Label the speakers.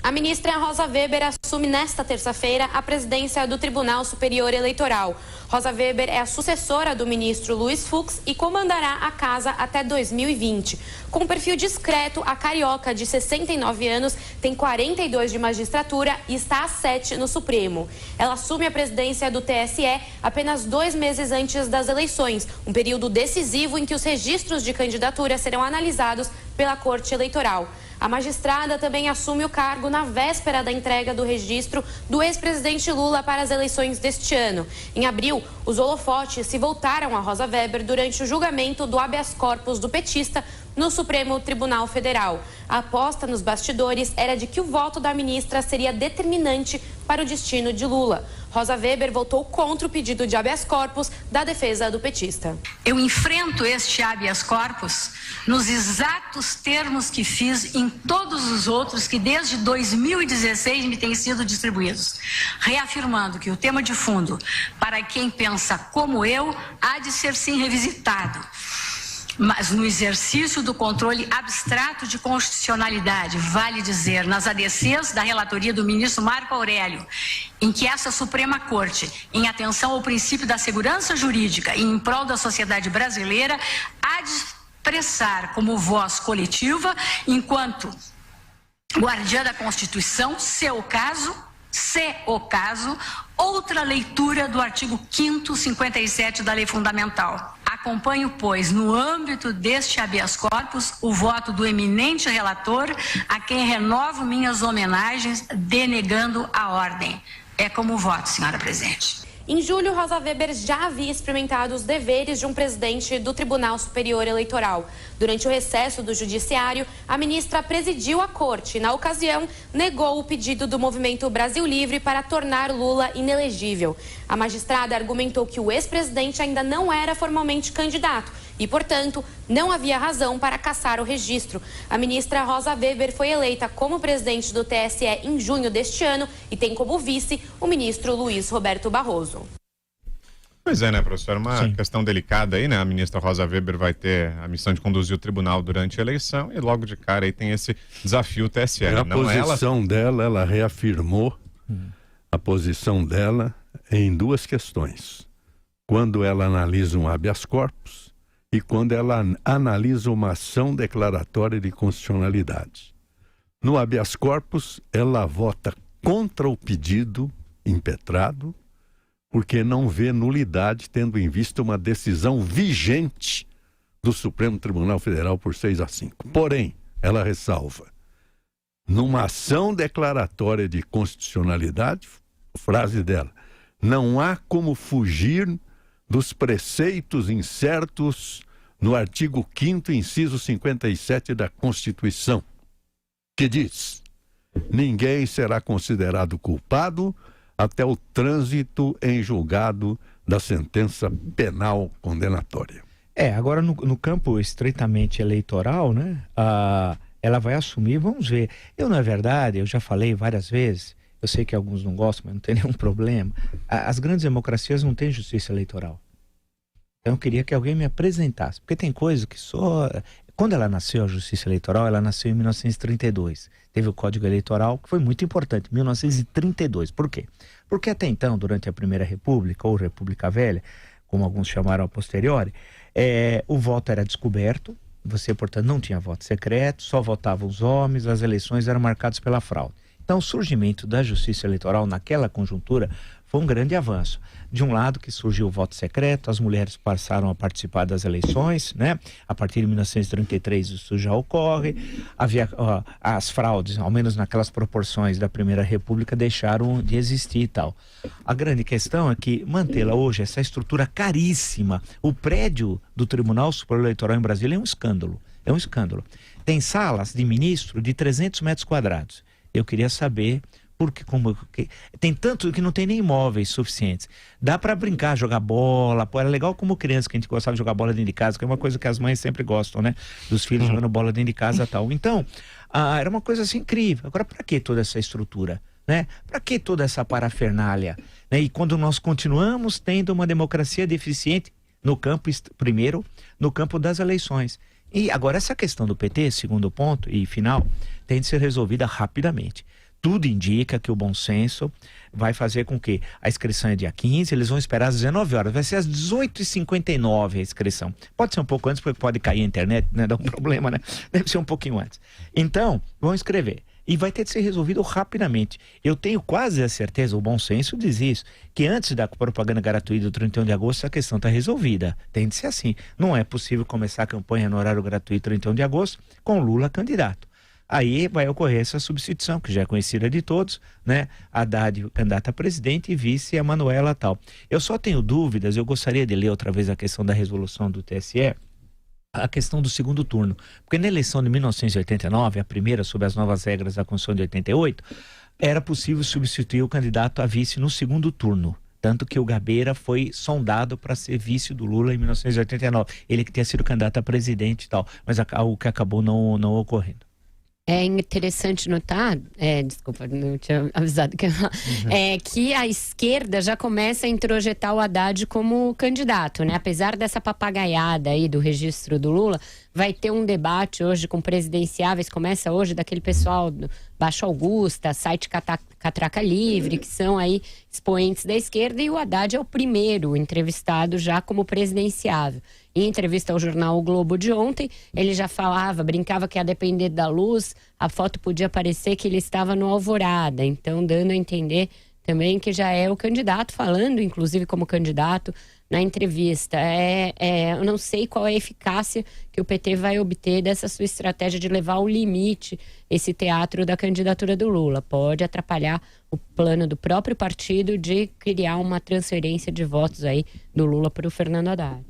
Speaker 1: A ministra Rosa Weber assume nesta terça-feira a presidência do Tribunal Superior Eleitoral. Rosa Weber é a sucessora do ministro Luiz Fux e comandará a casa até 2020. Com um perfil discreto, a carioca de 69 anos tem 42 de magistratura e está a 7 no Supremo. Ela assume a presidência do TSE apenas 2 meses antes das eleições, um período decisivo em que os registros de candidatura serão analisados pela Corte Eleitoral. A magistrada também assume o cargo na véspera da entrega do registro do ex-presidente Lula para as eleições deste ano. Em abril, os holofotes se voltaram a Rosa Weber durante o julgamento do habeas corpus do petista no Supremo Tribunal Federal. A aposta nos bastidores era de que o voto da ministra seria determinante para o destino de Lula. Rosa Weber votou contra o pedido de habeas corpus da defesa do petista.
Speaker 2: Eu enfrento este habeas corpus nos exatos termos que fiz em todos os outros que desde 2016 me têm sido distribuídos, reafirmando que o tema de fundo, para quem pensa como eu, há de ser sim revisitado, mas no exercício do controle abstrato de constitucionalidade, vale dizer, nas ADCs da relatoria do ministro Marco Aurélio, em que essa Suprema Corte, em atenção ao princípio da segurança jurídica e em prol da sociedade brasileira, há de expressar como voz coletiva, enquanto guardiã da Constituição, se o caso, outra leitura do artigo 5º, 57 da Lei Fundamental. Acompanho, pois, no âmbito deste habeas corpus, o voto do eminente relator, a quem renovo minhas homenagens, denegando a ordem. É como voto, senhora presidente.
Speaker 1: Em julho, Rosa Weber já havia experimentado os deveres de um presidente do Tribunal Superior Eleitoral. Durante o recesso do Judiciário, a ministra presidiu a corte e, na ocasião, negou o pedido do Movimento Brasil Livre para tornar Lula inelegível. A magistrada argumentou que o ex-presidente ainda não era formalmente candidato e, portanto, não havia razão para cassar o registro. A ministra Rosa Weber foi eleita como presidente do TSE em junho deste ano e tem como vice o ministro Luiz Roberto Barroso.
Speaker 3: Pois é, né, professor? Uma questão delicada aí, né? A ministra Rosa Weber vai ter a missão de conduzir o tribunal durante a eleição e logo de cara aí tem esse desafio TSE.
Speaker 4: A posição dela, ela reafirmou a posição dela em 2 questões. Quando ela analisa um habeas corpus e quando ela analisa uma ação declaratória de constitucionalidade. No habeas corpus, ela vota contra o pedido impetrado, porque não vê nulidade, tendo em vista uma decisão vigente do Supremo Tribunal Federal por 6-5. Porém, ela ressalva, numa ação declaratória de constitucionalidade, frase dela, não há como fugir dos preceitos incertos no artigo 5º, inciso 57 da Constituição, que diz, ninguém será considerado culpado até o trânsito em julgado da sentença penal condenatória.
Speaker 5: Agora no campo estritamente eleitoral, né, ela vai assumir, vamos ver. Na verdade, eu já falei várias vezes, eu sei que alguns não gostam, mas não tem nenhum problema, as grandes democracias não têm justiça eleitoral. Então eu queria que alguém me apresentasse, porque tem coisa que só... Quando ela nasceu, a justiça eleitoral, ela nasceu em 1932. Teve o Código Eleitoral, que foi muito importante, 1932. Por quê? Porque até então, durante a Primeira República, ou República Velha, como alguns chamaram a posteriori, o voto era descoberto, você, portanto, não tinha voto secreto, só votavam os homens, as eleições eram marcadas pela fraude. Então, o surgimento da justiça eleitoral naquela conjuntura foi um grande avanço. De um lado que surgiu o voto secreto, as mulheres passaram a participar das eleições, né? A partir de 1933 isso já ocorre, havia as fraudes, ao menos naquelas proporções da Primeira República, deixaram de existir e tal. A grande questão é que mantê-la hoje, essa estrutura caríssima, o prédio do Tribunal Superior Eleitoral em Brasília é um escândalo, Tem salas de ministro de 300 metros quadrados. Eu queria saber... Porque tem tanto que não tem nem imóveis suficientes. Dá para brincar, jogar bola. Era legal como criança que a gente gostava de jogar bola dentro de casa, que é uma coisa que as mães sempre gostam, né? Dos filhos jogando bola dentro de casa e tal. Então, era uma coisa assim incrível. Agora, para que toda essa estrutura? Né? Para que toda essa parafernália? Né? E quando nós continuamos tendo uma democracia deficiente no campo, primeiro, no campo das eleições. E agora essa questão do PT, segundo ponto e final, tem de ser resolvida rapidamente. tudo indica que o bom senso vai fazer com que a inscrição é dia 15, eles vão esperar às 19 horas, vai ser às 18h59 a inscrição. Pode ser um pouco antes, porque pode cair a internet, né? Dá um problema, né? Deve ser um pouquinho antes. Então, vão escrever. E vai ter de ser resolvido rapidamente. Eu tenho quase a certeza, o bom senso diz isso, que antes da propaganda gratuita do 31 de agosto, a questão está resolvida. Tem de ser assim. Não é possível começar a campanha no horário gratuito 31 de agosto com Lula candidato. Aí vai ocorrer essa substituição, que já é conhecida de todos, né? Haddad, candidato a presidente, e vice a Manuela tal. Eu só tenho dúvidas, eu gostaria de ler outra vez a questão da resolução do TSE, a questão do segundo turno. Porque na eleição de 1989, a primeira, sob as novas regras da Constituição de 88, era possível substituir o candidato a vice no segundo turno. Tanto que o Gabeira foi sondado para ser vice do Lula em 1989. Ele que tinha sido candidato a presidente e tal, mas o que acabou não ocorrendo.
Speaker 6: É interessante notar, desculpa, não tinha avisado que a esquerda já começa a introjetar o Haddad como candidato, né? Apesar dessa papagaiada aí do registro do Lula, vai ter um debate hoje com presidenciáveis, começa hoje daquele pessoal do Baixo Augusta, site Catraca Livre, que são aí expoentes da esquerda, e o Haddad é o primeiro entrevistado já como presidenciável. Em entrevista ao jornal O Globo de ontem, ele já brincava que a depender da luz, a foto podia parecer que ele estava no Alvorada, então dando a entender também que já é o candidato, falando inclusive como candidato na entrevista. Eu não sei qual é a eficácia que o PT vai obter dessa sua estratégia de levar ao limite esse teatro da candidatura do Lula. Pode atrapalhar o plano do próprio partido de criar uma transferência de votos aí do Lula para o Fernando Haddad.